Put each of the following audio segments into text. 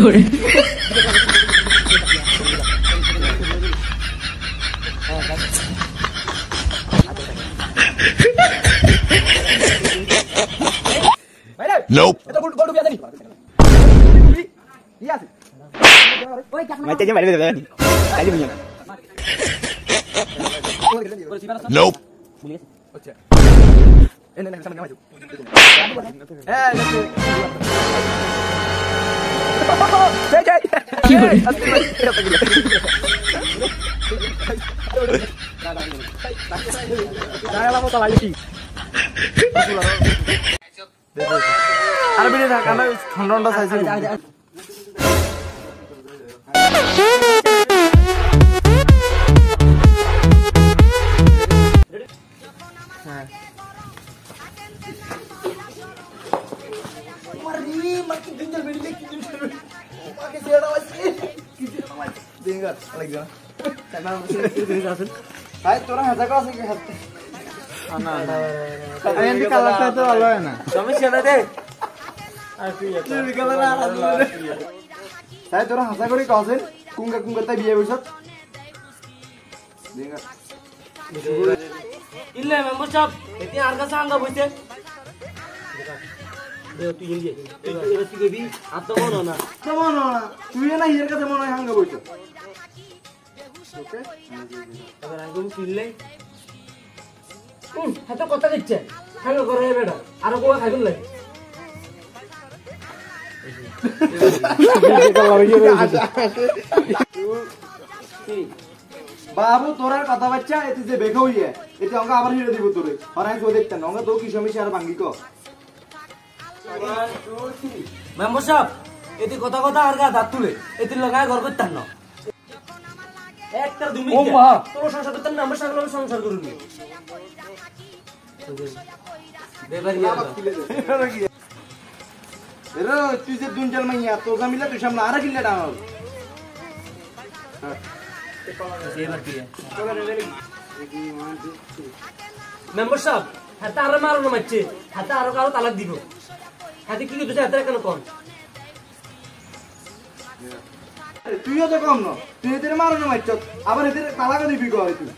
করে Nope. Nope. আরে বিড়ি না কানা ঠন্ডা চাইছি হ্যাঁ মারি মাকি দিনজল বিড়ি লে কি দিনজল ওকে সেটা আছে কি দিনগা লাগা তানা দিন আসেন ভাই তোরা হাজা কো আছে কি হাত না না আইন্দি কালারটা তো ভালো হয় না সমস্যা না দে আর কি এটা কালার আর তাই তোরা হাসা করে কছেন কুঙ্গা কুঙ্গা তাই বিয়ে বসত দিনগা ಇಲ್ಲ ಮೆಂಬರ್ ಶಾಪ್ ಎತ್ತಿ ಆರ್ಗ ಸಾಂಗ ಬೈತೆ তুই ইন্ডিয়া এবারে কি কবি আত্মমনো না তুই না হিয়ার কাছে মনে হয় হাঙ্গা বইছ ওকে এবার আগুন কিনলে হাতে কথা দিচ্ছে হাঙ্গা করে বেটা আর কোয়া খাইবেন লাগে বাবু তোরার কথা বাচ্চা এতে যে বেখা হইয়া এতে অঙ্ক আবার হিরে দিব তোরে হরাই তো দেখতেন অঙ্ক তো কি সমস্যা আর ভাঙ্গি কো মেম্বার সাহেব এতে কথা কথা আর গা দাঁত তুলে এতে লাগায় ঘর করতেন না একটা দুই মিনিট তোর সংসার করতেন মেম্বার সাহেব আমি সংসার করুন এরে তুই যে দুনজাল মাইয়া তো জামিলা তুই সামনে আরে কিল্লা ডাঙল মেম্বার সাহেব হাতে আরো মারো মারছে হাতে আরো কারো তালাক দিব হাতে কি করতেছে হাতে কেন কম তুইও তো কম না তুই এদের মারো মারছ আবার এদের তালাক দিবি কই তুই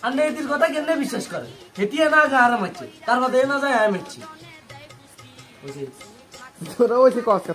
আন্নে এদের কথা কেন বিশ্বাস করে হেতিয়া না গা আরাম আছে তার কথা এ না যায় আমি মারছি তোরা ওই কথা